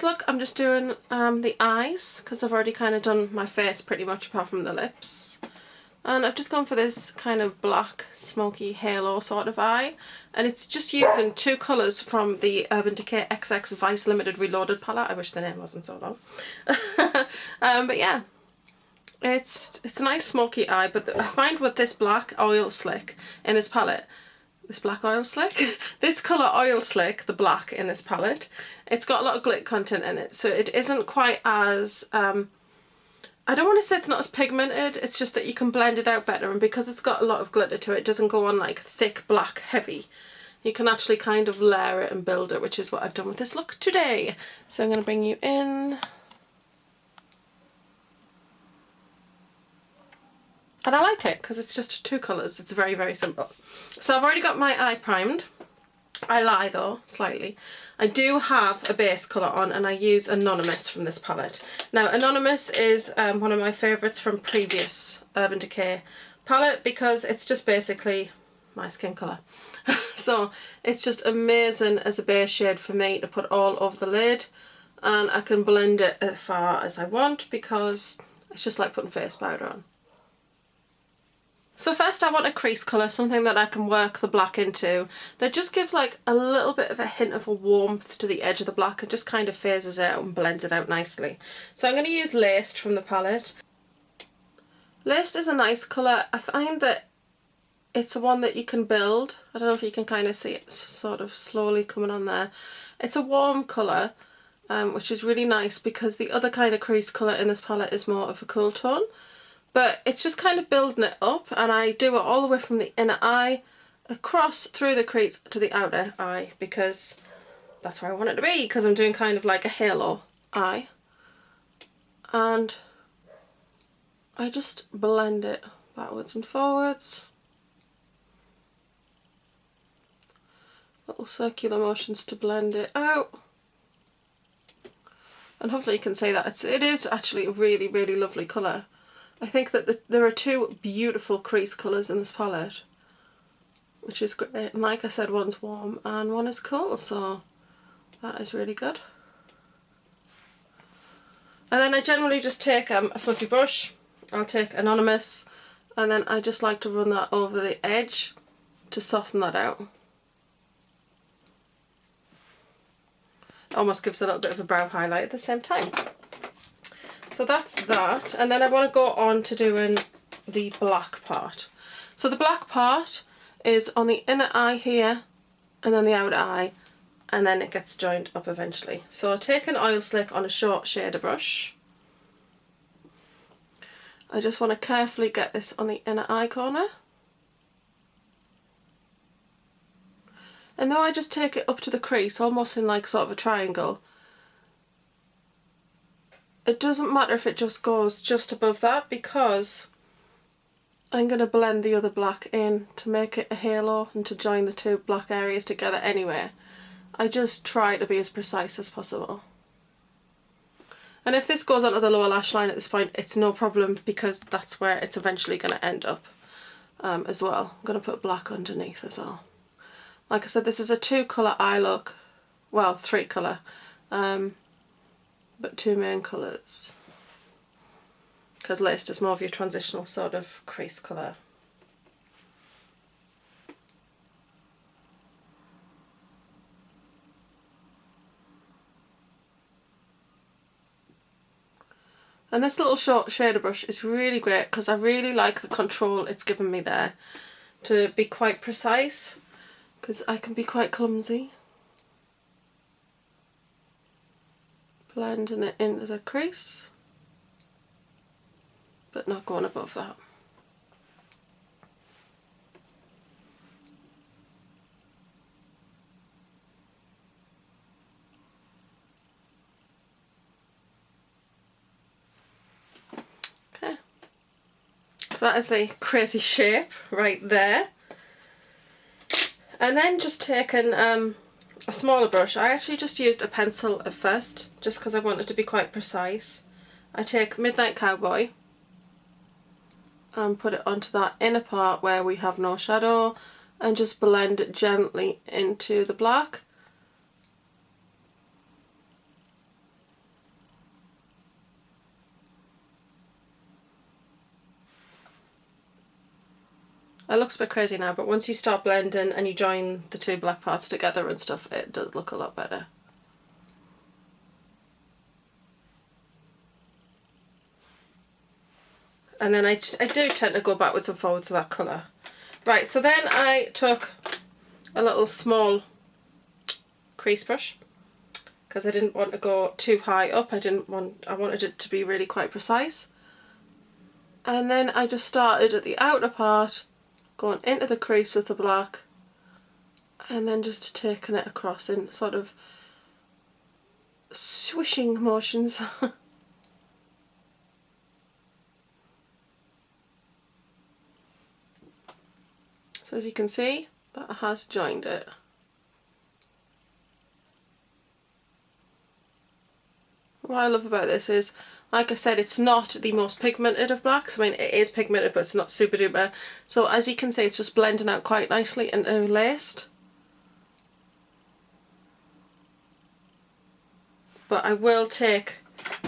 look I'm just doing the eyes, because I've already kind of done my face pretty much apart from the lips. And I've just gone for this kind of black smoky halo sort of eye, and it's just using two colours from the Urban Decay XX Vice Limited Reloaded palette. I wish the name wasn't so long. But yeah, it's a nice smoky eye, but I find with this black oil slick in this palette, this black oil slick, this colour oil slick, the black in this palette, it's got a lot of glitter content in it, so it isn't quite as I don't want to say it's not as pigmented, it's just that you can blend it out better, and because it's got a lot of glitter to it, it doesn't go on like thick black heavy. You can actually kind of layer it and build it, which is what I've done with this look today. So I'm going to bring you in. And I like it because it's just two colours. It's very, very simple. So I've already got my eye primed. I lie though, slightly. I do have a base colour on, and I use Anonymous from this palette. Now Anonymous is one of my favourites from previous Urban Decay palette, because it's just basically my skin colour. So it's just amazing as a base shade for me to put all over the lid, and I can blend it as far as I want because it's just like putting face powder on. So first I want a crease colour, something that I can work the black into, that just gives like a little bit of a hint of a warmth to the edge of the black and just kind of phases it out and blends it out nicely. So I'm going to use Laced from the palette. Laced is a nice colour. I find that it's one that you can build. I don't know if you can kind of see it sort of slowly coming on there. It's a warm colour, which is really nice because the other kind of crease colour in this palette is more of a cool tone. But it's just kind of building it up, and I do it all the way from the inner eye across through the crease to the outer eye, because that's where I want it to be, because I'm doing kind of like a halo eye. And I just blend it backwards and forwards. Little circular motions to blend it out. And hopefully you can see that it is actually a really, really lovely colour. I think that there are two beautiful crease colours in this palette, which is great. And like I said, one's warm and one is cool, so that is really good. And then I generally just take a fluffy brush. I'll take Anonymous, and then I just like to run that over the edge to soften that out. Almost gives a little bit of a brow highlight at the same time. So that's that, and then I want to go on to doing the black part. So the black part is on the inner eye here, and then the outer eye, and then it gets joined up eventually. So I take an oil slick on a short shader brush. I just want to carefully get this on the inner eye corner. And now I just take it up to the crease, almost in like sort of a triangle. It doesn't matter if it just goes just above that, because I'm going to blend the other black in to make it a halo and to join the two black areas together anyway. I just try to be as precise as possible. And if this goes onto the lower lash line at this point, it's no problem, because that's where it's eventually going to end up as well. I'm going to put black underneath as well. Like I said, this is a two colour eye look, well, three colour. But two main colours, because Laced is more of your transitional sort of crease colour. And this little short shader brush is really great because I really like the control it's given me there to be quite precise, because I can be quite clumsy. Blending it into the crease, but not going above that. Okay, so that is a crazy shape right there. And then just taking a smaller brush. I actually just used a pencil at first, just because I wanted to be quite precise. I take Midnight Cowboy and put it onto that inner part where we have no shadow, and just blend it gently into the black. It looks a bit crazy now, but once you start blending and you join the two black parts together and stuff, it does look a lot better. And then I do tend to go backwards and forwards to that colour. Right, so then I took a little small crease brush because I didn't want to go too high up. I wanted it to be really quite precise. And then I just started at the outer part, going into the crease with the black, and then just taking it across in sort of swishing motions. So as you can see, that has joined it. What I love about this is, like I said, it's not the most pigmented of blacks. I mean, it is pigmented, but it's not super duper. So as you can see, it's just blending out quite nicely and laced. But I will take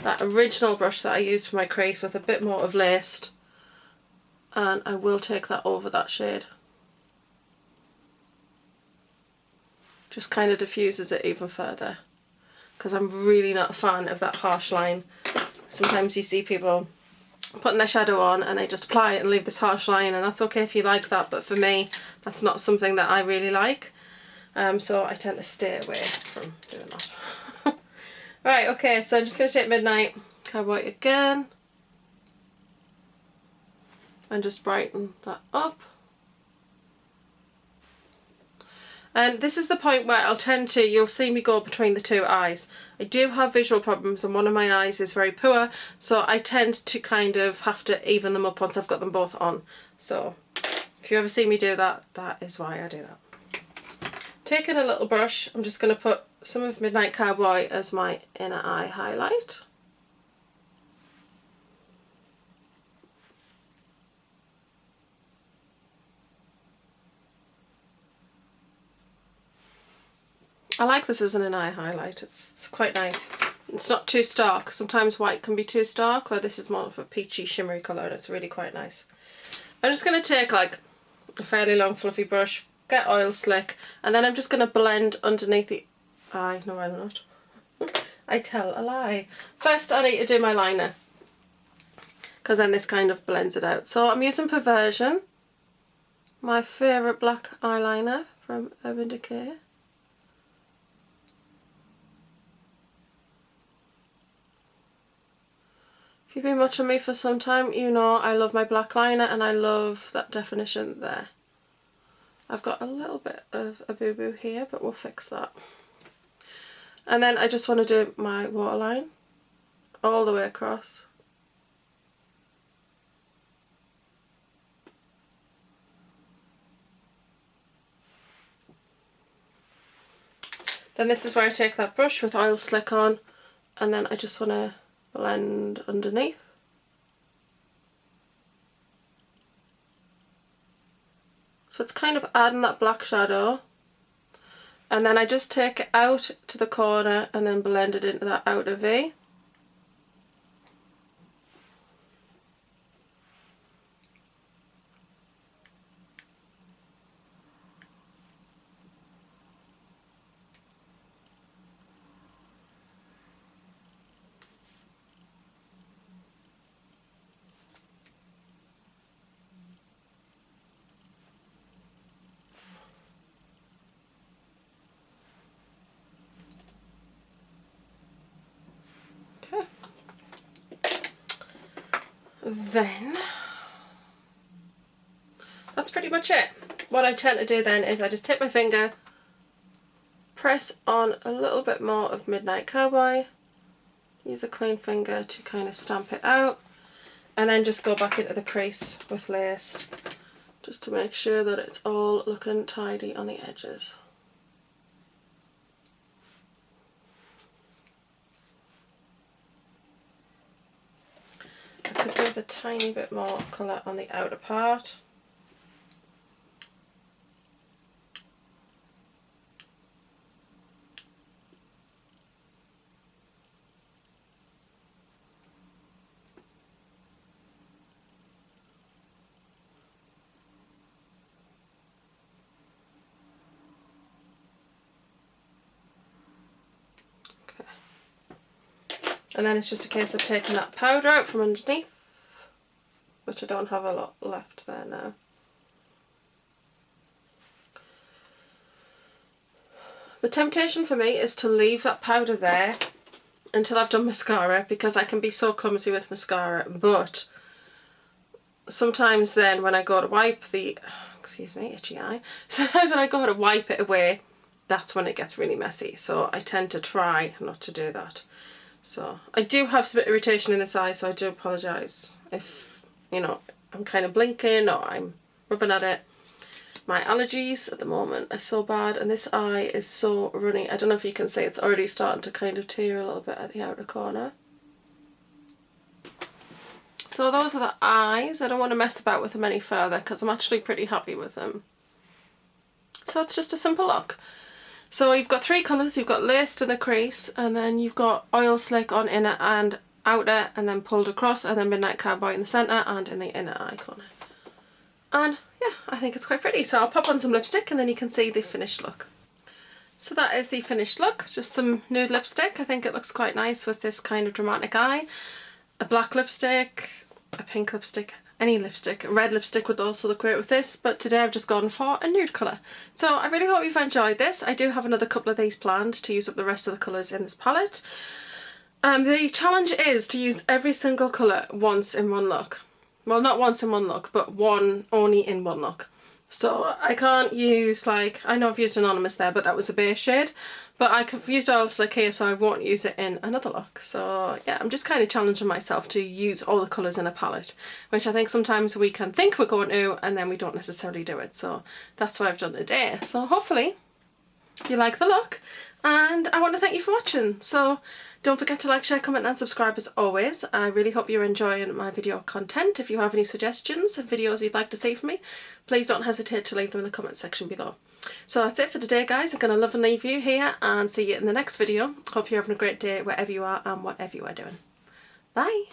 that original brush that I used for my crease with a bit more of laced, and I will take that over that shade. Just kind of diffuses it even further, because I'm really not a fan of that harsh line. Sometimes you see people putting their shadow on and they just apply it and leave this harsh line, and that's okay if you like that, but for me that's not something that I really like. So I tend to stay away from doing that. Right, okay, so I'm just going to take Midnight Cowboy again and just brighten that up. And this is the point where you'll see me go between the two eyes. I do have visual problems and one of my eyes is very poor, so I tend to kind of have to even them up once I've got them both on. So if you ever see me do that, that is why I do that. Taking a little brush, I'm just going to put some of Midnight Cowboy as my inner eye highlight. I like this as an inner eye highlight, it's quite nice. It's not too stark. Sometimes white can be too stark, where this is more of a peachy shimmery colour and it's really quite nice. I'm just going to take like a fairly long fluffy brush, get oil slick, and then I'm just going to blend underneath the eye. No, I'm not. I tell a lie. First I need to do my liner, because then this kind of blends it out. So I'm using Perversion, my favourite black eyeliner from Urban Decay. If you've been watching me for some time, you know I love my black liner and I love that definition there. I've got a little bit of a boo-boo here, but we'll fix that. And then I just want to do my waterline all the way across. Then this is where I take that brush with oil slick on, and then I just want to blend underneath. So it's kind of adding that black shadow, and then I just take it out to the corner and then blend it into that outer V. Then that's pretty much it. What I tend to do then is I just take my finger, press on a little bit more of Midnight Cowboy, use a clean finger to kind of stamp it out, and then just go back into the crease with laced, just to make sure that it's all looking tidy on the edges. I could do with a tiny bit more colour on the outer part. And then it's just a case of taking that powder out from underneath, which I don't have a lot left there now. The temptation for me is to leave that powder there until I've done mascara, because I can be so clumsy with mascara, but sometimes then when I go to wipe the, excuse me, itchy eye, sometimes when I go to wipe it away, that's when it gets really messy, so I tend to try not to do that. So I do have some irritation in this eye, so I do apologise if, you know, I'm kind of blinking or I'm rubbing at it. My allergies at the moment are so bad, and this eye is so runny. I don't know if you can see, it's already starting to kind of tear a little bit at the outer corner. So those are the eyes. I don't want to mess about with them any further because I'm actually pretty happy with them. So it's just a simple look. So you've got three colours. You've got laced and a crease, and then you've got oil slick on inner and outer, and then pulled across, and then midnight cowboy in the centre and in the inner eye corner. And yeah, I think it's quite pretty. So I'll pop on some lipstick and then you can see the finished look. So that is the finished look, just some nude lipstick. I think it looks quite nice with this kind of dramatic eye. A black lipstick, a pink lipstick, any lipstick. A red lipstick would also look great with this, but today I've just gone for a nude colour. So I really hope you've enjoyed this. I do have another couple of these planned to use up the rest of the colours in this palette. The challenge is to use every single colour once in one look. Well, not once in one look, but one only in one look. So I can't use, like, I know I've used Anonymous there, but that was a base shade. But I've used Oil Slick here, so I won't use it in another look. So yeah, I'm just kind of challenging myself to use all the colours in a palette, which I think sometimes we can think we're going to, and then we don't necessarily do it. So that's what I've done today. So hopefully you like the look, and I want to thank you for watching. So don't forget to like, share, comment and subscribe as always. I really hope you're enjoying my video content. If you have any suggestions of videos you'd like to see from me, please don't hesitate to leave them in the comment section below. So that's it for today, guys. I'm going to love and leave you here and see you in the next video. Hope you're having a great day wherever you are and whatever you are doing. Bye!